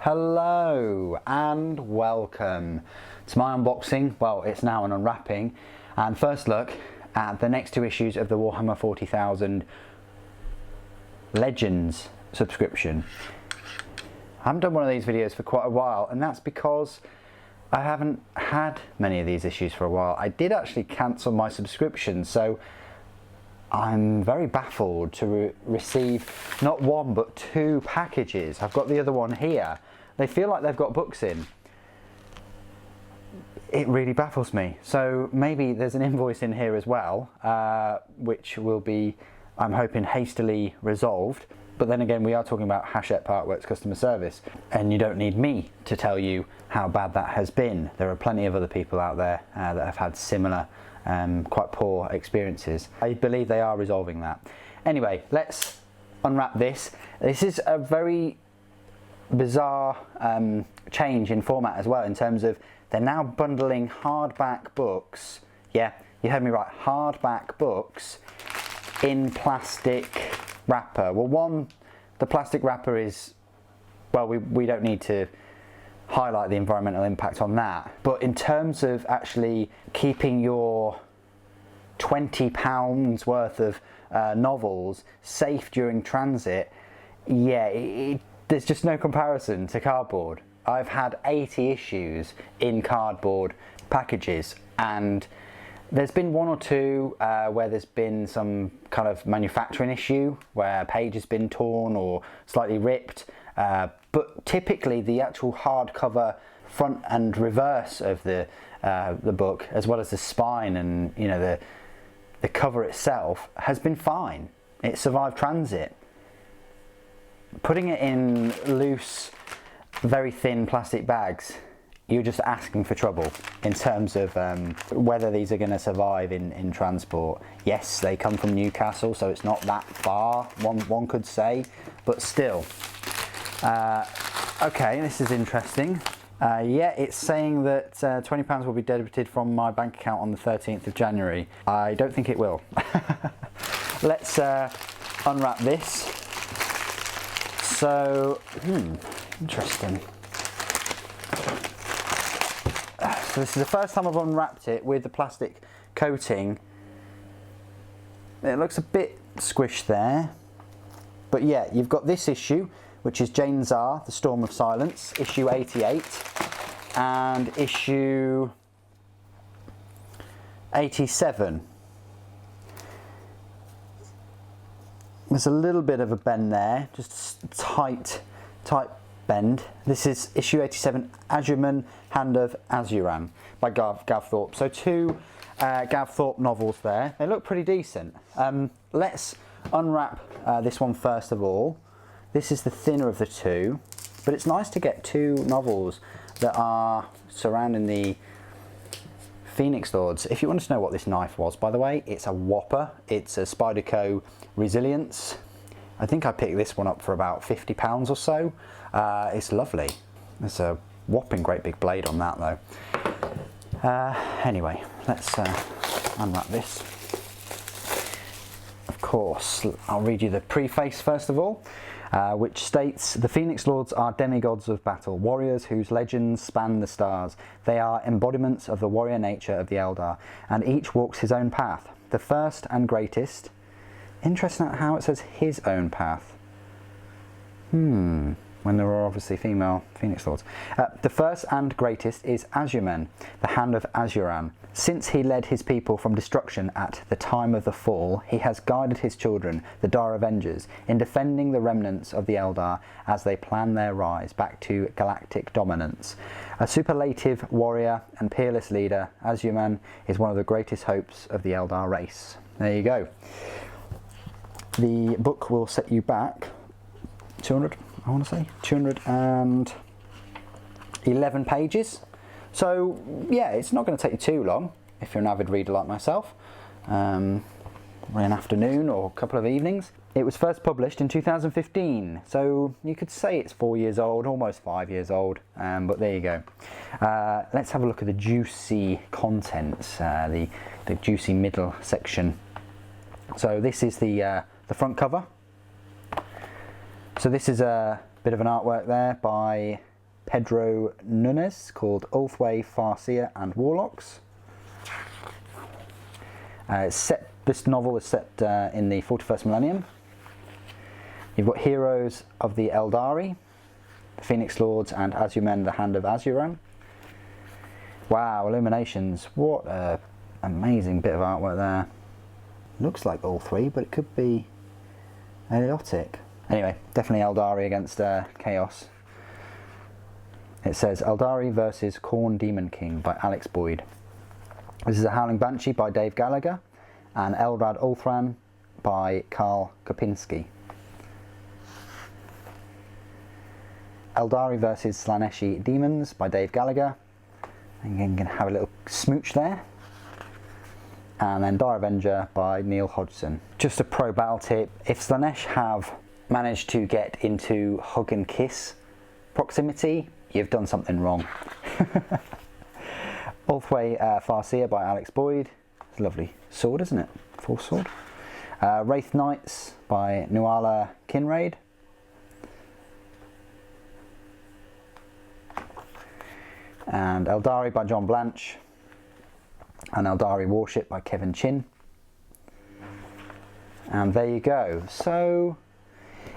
Hello and welcome to my unboxing. Well, it's now an unwrapping and first look at the next two issues of the Warhammer 40,000 Legends subscription. I haven't done one of these videos for quite a while, and that's because I haven't had many of these issues for a while. I did actually cancel my subscription, so I'm very baffled to receive not one but two packages. I've got the other one here. They feel like they've got books in. It really baffles me. So maybe there's an invoice in here as well, which will be, I'm hoping, hastily resolved. But then again, we are talking about Hachette Parkworks customer service, and you don't need me to tell you how bad that has been. There are plenty of other people out there that have had similar quite poor experiences. I believe they are resolving that. Anyway, let's unwrap this. This is a very bizarre change in format as well, in terms of they're now bundling hardback books. Yeah, you heard me right, hardback books in plastic wrapper. Well, the plastic wrapper is, well, we don't need to highlight the environmental impact on that, but in terms of actually keeping your £20 worth of novels safe during transit, yeah, there's just no comparison to cardboard. I've had 80 issues in cardboard packages, and there's been one or two where there's been some kind of manufacturing issue where a page has been torn or slightly ripped, but typically the actual hardcover front and reverse of the book, as well as the spine and the cover itself, has been fine. It survived transit. Putting it in loose, very thin plastic bags, you're just asking for trouble in terms of whether these are going to survive in transport. Yes, they come from Newcastle, so it's not that far, one could say, but still. Okay, this is interesting. Yeah, it's saying that £20 will be debited from my bank account on the 13th of January. I don't think it will. Let's unwrap this. So, interesting. So this is the first time I've unwrapped it with the plastic coating. It looks a bit squished there. But yeah, you've got this issue, which is Jain Zar, The Storm of Silence, issue 88, and issue 87. There's a little bit of a bend there, just a tight bend. This is issue 87, Asurmen, Hand of Asurmen by Gav Thorpe. So two Gav Thorpe novels there. They look pretty decent. Let's unwrap this one first of all. This is the thinner of the two, but it's nice to get two novels that are surrounding the Phoenix Lords. If you want to know what this knife was, by the way, it's a whopper. It's a Spyderco Resilience. I think I picked this one up for about £50 or so. It's lovely. There's a whopping great big blade on that though. Anyway, let's unwrap this. Of course, I'll read you the preface first of all, which states, the Phoenix Lords are demigods of battle, warriors whose legends span the stars. They are embodiments of the warrior nature of the Eldar, and each walks his own path. The first and greatest. Interesting how it says his own path. When there are obviously female Phoenix Lords. The first and greatest is Asurmen, the Hand of Asurmen. Since he led his people from destruction at the time of the fall, he has guided his children, the Dar Avengers, in defending the remnants of the Eldar as they plan their rise back to galactic dominance. A superlative warrior and peerless leader, Asurmen is one of the greatest hopes of the Eldar race. There you go. The book will set you back 211 pages. So yeah, it's not going to take you too long if you're an avid reader like myself, or an afternoon or a couple of evenings. It was first published in 2015, so you could say it's 4 years old, almost 5 years old, but there you go. Let's have a look at the juicy contents, the juicy middle section. So this is the front cover. So this is a bit of an artwork there by Pedro Nunes called Ulthwé, Farseer and Warlocks. This novel is set in the 41st millennium. You've got Heroes of the Eldari, the Phoenix Lords and Asurmen, the Hand of Asurmen. Wow, Illuminations, what an amazing bit of artwork there. Looks like all three, but it could be Eliotic. Anyway, definitely Eldari against Chaos. It says Eldari versus Khorne Demon King by Alex Boyd. This is a Howling Banshee by Dave Gallagher and Eldrad Ulthran by Karl Kopinski. Eldari versus Slaaneshi Demons by Dave Gallagher. Again, going to have a little smooch there. And then Dire Avenger by Neil Hodgson. Just a pro battle tip, if Slaanesh have managed to get into hug and kiss proximity, you've done something wrong. Ulthwé Farseer by Alex Boyd. It's a lovely sword, isn't it? Full sword. Wraith Knights by Nuala Kinraid. And Eldari by John Blanche. And Eldari Warship by Kevin Chin. And there you go. So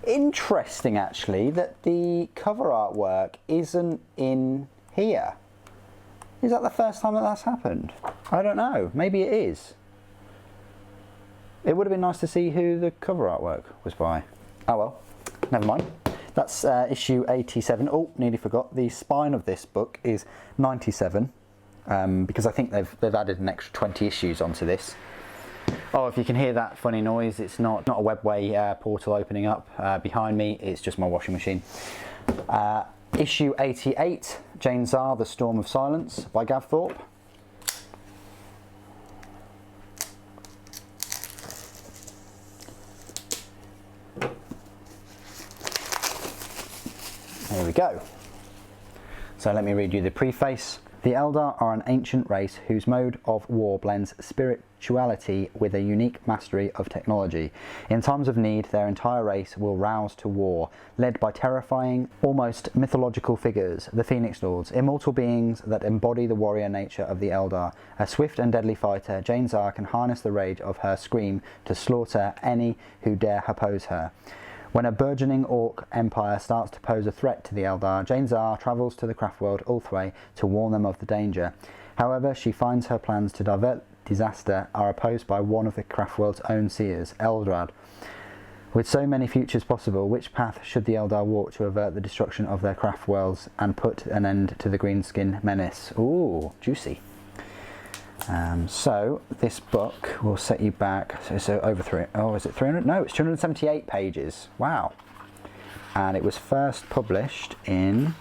interesting actually that the cover artwork isn't in here. Is that the first time that that's happened? I don't know, maybe it is. It would have been nice to see who the cover artwork was by. Oh well, never mind. That's issue 87. Oh, nearly forgot. The spine of this book is 97. Because I think they've added an extra 20 issues onto this. Oh, if you can hear that funny noise, it's not a webway portal opening up behind me, it's just my washing machine. Issue 88, Jain Zar, The Storm of Silence by Gav Thorpe. There we go. So let me read you the preface. The Eldar are an ancient race whose mode of war blends spirituality with a unique mastery of technology. In times of need, their entire race will rouse to war, led by terrifying, almost mythological figures, the Phoenix Lords, immortal beings that embody the warrior nature of the Eldar. A swift and deadly fighter, Jain Zar can harness the rage of her scream to slaughter any who dare oppose her. When a burgeoning Orc empire starts to pose a threat to the Eldar, Jain Zar travels to the craftworld Ulthwé to warn them of the danger. However, she finds her plans to divert disaster are opposed by one of the craftworld's own seers, Eldrad. With so many futures possible, which path should the Eldar walk to avert the destruction of their craftworlds and put an end to the greenskin menace? Ooh, juicy. So this book will set you back, so over is it 300? No, it's 278 pages. Wow. And it was first published in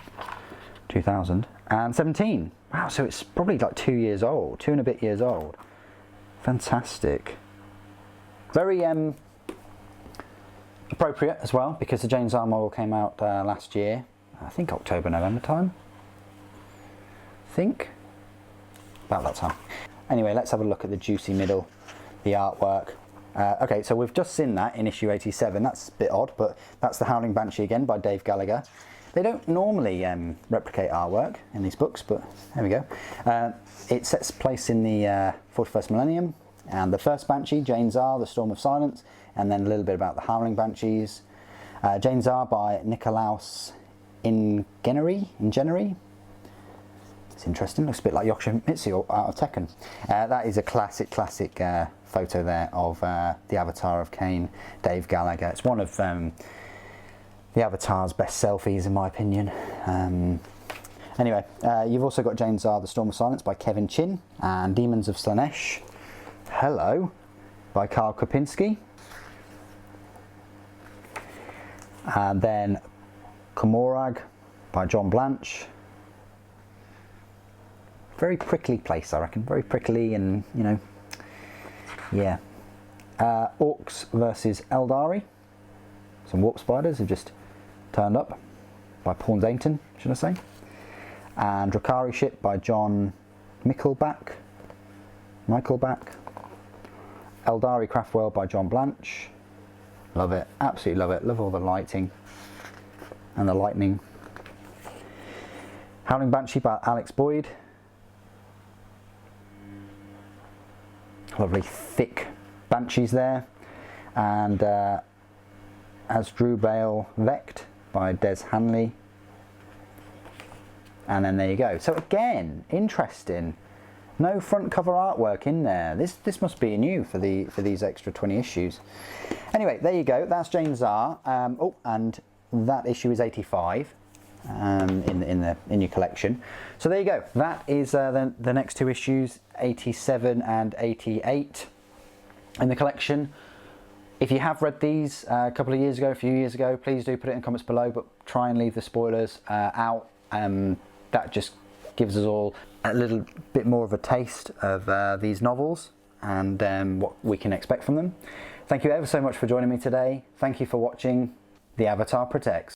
2017. Wow, so it's probably like 2 years old, 2 and a bit years old. Fantastic. Very appropriate as well, because the Jain Zar model came out last year, I think October, November time. About that time. Anyway, let's have a look at the juicy middle, the artwork. Okay, so we've just seen that in issue 87. That's a bit odd, but that's the Howling Banshee again by Dave Gallagher. They don't normally replicate artwork in these books, but there we go. It sets place in the 41st millennium, and the first Banshee, Jain Zar, The Storm of Silence, and then a little bit about the Howling Banshees. Jain Zar by Nikolaus Ingenery. It's interesting, looks a bit like Yoshimitsu out of Tekken. That is a classic photo there of the avatar of Kane, Dave Gallagher. It's one of the avatar's best selfies in my opinion. Anyway, you've also got Jain Zar, The Storm of Silence by Kevin Chin, and Demons of Slaanesh, Hello, by Karl Kopinski. And then Komorag by John Blanche. Very prickly place, I reckon. Very prickly and, you know, yeah. Orcs versus Eldari. Some warp spiders have just turned up by Paul Dainton, should I say. And Drakari Ship by John Michaelback. Eldari Craftworld by John Blanche. Love it, absolutely love it. Love all the lighting and the lightning. Howling Banshee by Alex Boyd. Lovely thick banshees there. And Asdrubal Vect by Des Hanley. And then there you go. So again, interesting. No front cover artwork in there. This must be new for these extra 20 issues. Anyway, there you go. That's Jain Zar. Oh, and that issue is 85 in your collection. So there you go. That is the next 2 issues, 87 and 88 in the collection. If you have read these a couple of years ago, a few years ago, please do put it in the comments below, but try and leave the spoilers out. That just gives us all a little bit more of a taste of these novels and what we can expect from them. Thank you ever so much for joining me today. Thank you for watching. The Avatar Protects.